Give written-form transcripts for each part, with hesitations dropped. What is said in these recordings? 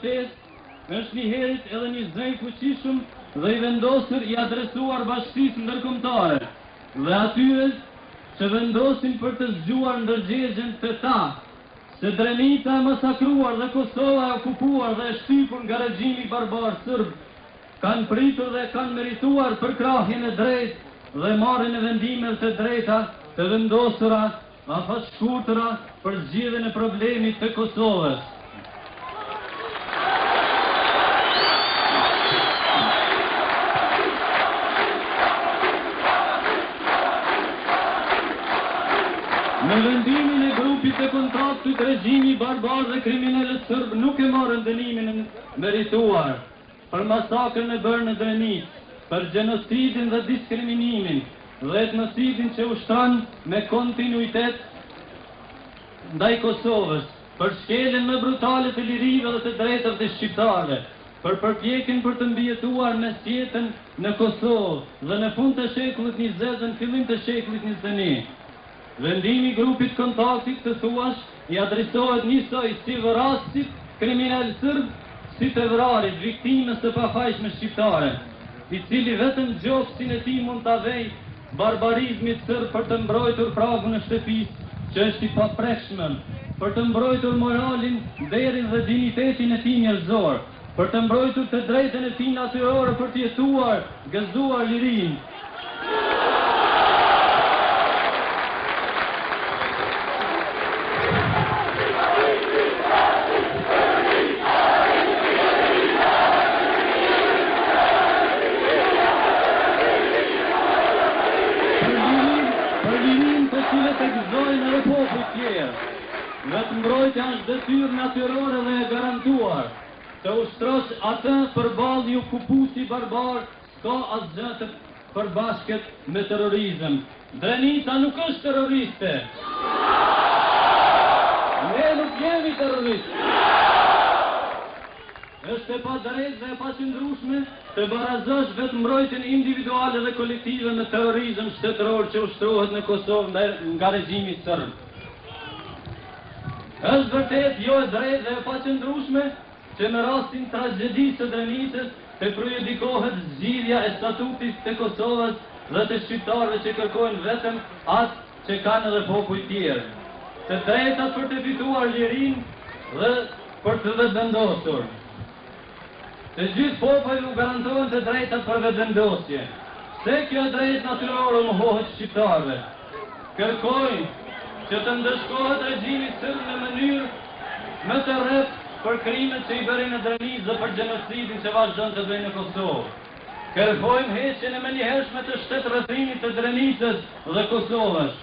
protestë është një herët edhe një zëj fuqishëm dhe i vendosur i adresuar bashkisë ndërkombëtare dhe atyre që vendosin për të zgjuar ndërgjegjen të ta, se Drenica e masakruar dhe Kosova e okupuar dhe e shtypur nga regjimi barbar sërb, kanë pritur dhe kanë merituar për krahjen e drejtë dhe marrjen e vendimeve të drejta të vendosura afashkurtëra për zgjidhjen e problemit të Kosovës. Në vendimin e grupit të kontaktit regjimi barbar dhe kriminalët sërb nuk e marrën dënimin e merituar për masakrën e bërë në Drenicë, për gjenocidin dhe diskriminimin dhe etnocidin që ushtron me kontinuitet ndaj Kosovës, për shkeljen më brutale të lirive dhe të drejtave të shqiptarëve, për përpjekjen për të mbijetuar mesjetën në Kosovë dhe në fund të shekullit 20 dhe në fillim të shekullit 21. Vendimi grupit kontaktit të thuash i adresohet njësoj si vërasit kriminal sërb, si të vrarit, viktimës të pafajshme shqiptare, i cili vetëm gjofsin e tij mund ta vej barbarizmit sërb për të mbrojtur pragun e shtëpisë, që është i papreshëm, për të mbrojtur moralin, derin dhe dinitetin e tij njerëzor, për të mbrojtur të drejtën e tij natyrore për të jetuar, gëzuar lirinë. Vetë mbrojtja është detyrë natyrore dhe e garantuar, të ushtrosh atë përballë një okupuesi barbar, s'ka asgjë të përbashkët me terrorizëm. Drenica nuk është terroriste. Ne nuk jemi terroristë. Është e padrejtë dhe e paqëndrueshme të barazosh vetë mbrojtjen individuale dhe kolektive me terrorizëm shtetëror që ushtrohet në Kosovë nga regjimi sërb. Është vërtet jo e drejtë dhe e paqëndrueshme që në rastin tragjedisë së Drenicës të prejudikohet zgjidhja e statutit të Kosovës dhe të shqiptarëve që kërkojnë vetëm atë që kanë edhe popull tjerë. Të drejtat për të fituar lirinë dhe për të vetëvendosur. Të gjithë popujve u garantohen të drejtat për vetëvendosje. Se kjo drejtë natyrore mohohet shqiptarëve. Kërkojnë që të ndëshkohet regjimi sërb në mënyrë më të rreptë për krimet që i bërin në Drenicë dhe për gjenocidin që vazhdon të bëjnë në Kosovë. Kërkojmë heqjen e menjëhershme të shtetërrethimit të Drenicës dhe Kosovës.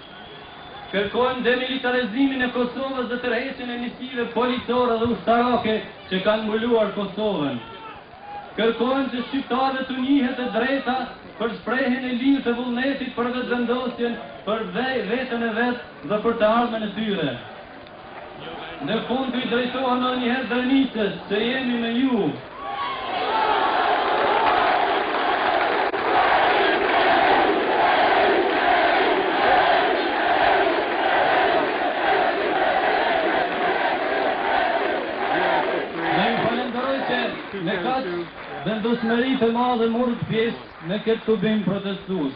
Kërkojmë demilitarizimin e Kosovës dhe tërheqjen e nisive policore dhe ushtarake që kanë mbuluar Kosovën. Kërkojmë që shqiptarëve të njihet e drejta për shprehjen e lirë të vullnetit për vetëvendosjen, për vetën e vetë dhe për të ardhmen e tyre. Në fund të i drejtohen edhe një herë Drenicës, se jemi me ju. Ne ju falenderoj që me kaq vendosmëri të madhe morët pjesë në këtë tubim protestues.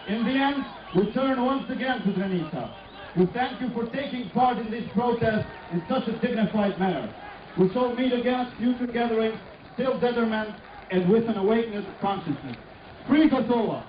In the end, we turn once again to Drenica. We thank you for taking part in this protest in such a dignified manner. We shall meet again at future gatherings, still determined and with an awakened consciousness. Free Kosovo!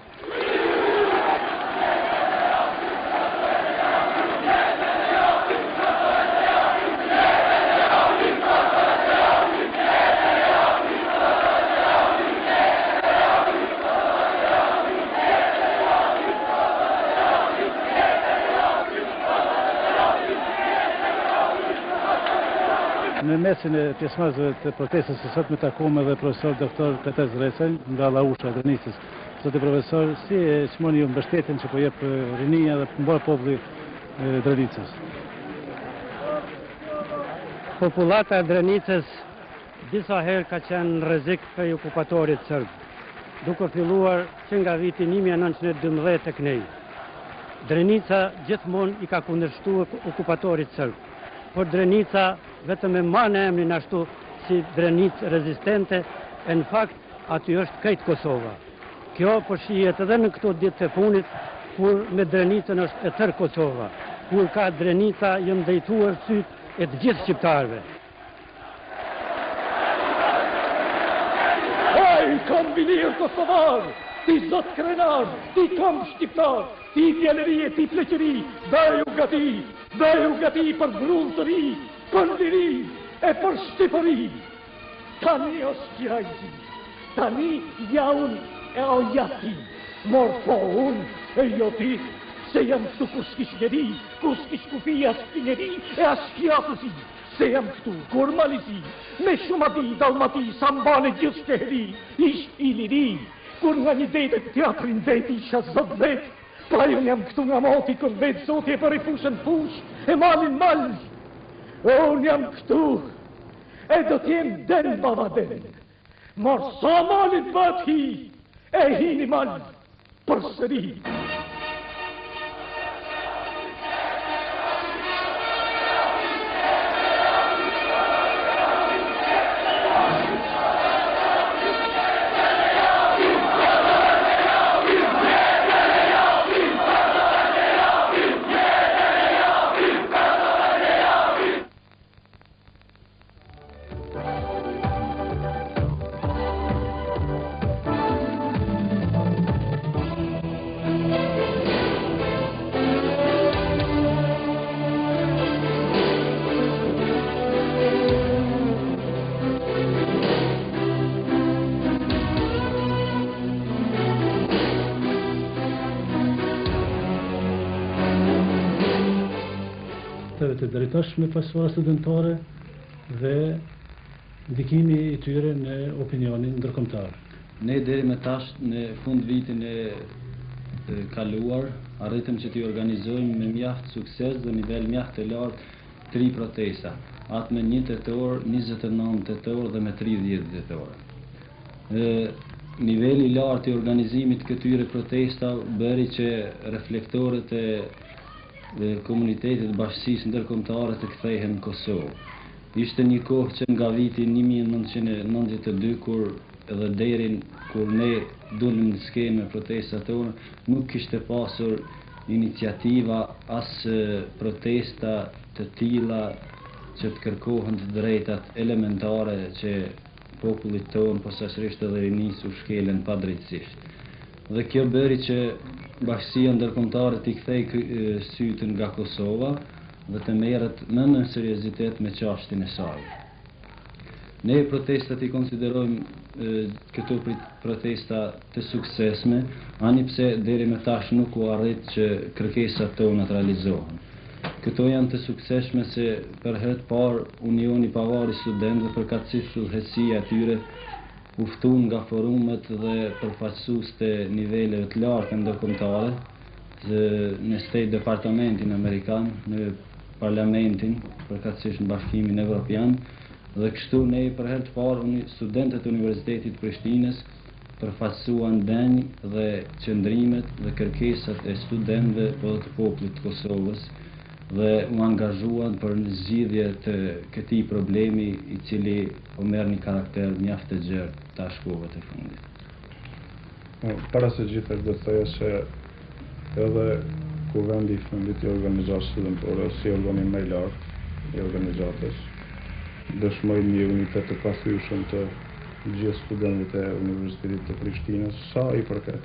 Në mesin e pjesëmarrësve të protestës së sotme takuam edhe profesor doktor Petar Zrecën nga Llausha e Drenicës. Zotë profesor, si e çmoni ju mbështetjen që po jep rinia dhe mbar populli Drenicës? Popullata e Drenicës disa herë ka qenë në rrezik prej okupatorit sërb, duke filluar që nga viti 1912 tek ne. Drenica gjithmonë i ka kundërshtuar okupatorit sërb. Por Drenica vetëm e ma në emrin ashtu si drenicë rezistente, e në fakt aty është krejt Kosova. Kjo po shihet edhe në këto ditë të punit, kur me drenicën është e tërë Kosova, kur ka drenica jënë drejtuar syt e të gjithë shqiptarëve. Ai kombinir kosovar, ti zot krenar, ti kom shqiptar, ti djeleri e ti pleqeri, bëju gati për grunë të ri, për liri e për Shqipëri. Tani është kirajzi, tani jaun e o jati, mor po unë e jo ti, se jam këtu kur s'kish njeri, kur s'kish kufi as njeri e as kjatësi, se jam këtu kur malizi, me shumati, dalmati, sambane gjithë shkeheri, ish i liri, kur nga një dete teatrin deti isha zot vetë, pa unë jam këtu nga moti kër vetë zoti e për i fushën fush, e malin mal, unë jam këtu, e do t'jem den baba den, mar sa malin bat hi, e hini mal për sëri. Të drejtashme pasura studentare dhe ndikimi i tyre në opinionin ndërkombëtar. Ne deri më tash në fund vitin e kaluar arritëm që t'i organizojmë me mjaft sukses dhe nivel mjaft të lartë 3 protesta, atë me 1 tetor, 29 tetor dhe me 30 tetor. Niveli i lartë i organizimit këtyre protesta bëri që reflektorët e komunitetit bashkësisë ndërkombëtare të kthehen në Kosovë. Ishte një kohë që nga viti 1992 kur edhe derin kur ne dulëm në skenë me protestat tona, nuk kishte pasur iniciativa as protesta të tilla që të kërkohen të drejtat elementare që popullit tonë, posaçërisht edhe rinisë, u shkelen padrejtësisht. Dhe kjo bëri që bashkësia ndërkombëtare t'i kthej sytën nga Kosova dhe të merret më në seriozitet me çështjen e saj. Ne protestat i konsiderojmë këto protesta të suksesme, ani pse deri më tash nuk u arrit që kërkesat tona të realizohen. Këto janë të suksesshme se për herë të parë Unioni Pavar i Studentëve përkatësisht shullëhesia e tyre uftun nga forumet dhe përfaqësues të niveleve të larta ndërkombëtare në State Departamentin Amerikan, në Parlamentin, përkatësisht në Bashkimin Evropian, dhe kështu ne për herë të parë studentët e Universitetit Prishtinës përfaqësuan denj dhe qëndrimet dhe kërkesat e studentëve dhe të popullit të Kosovës dhe u angazhuan për në zgjidhje të këtij problemi i cili u merr një karakter mjaft të gjerë tash kohëve të fundit. Para së gjithë do të thoya se edhe kuvendi i fundit i organizatës studentore si organizim më i lartë i organizatës dëshmoj një unitet të pathyeshëm të gjithë studentëve të Universitetit të Prishtinës sa i përket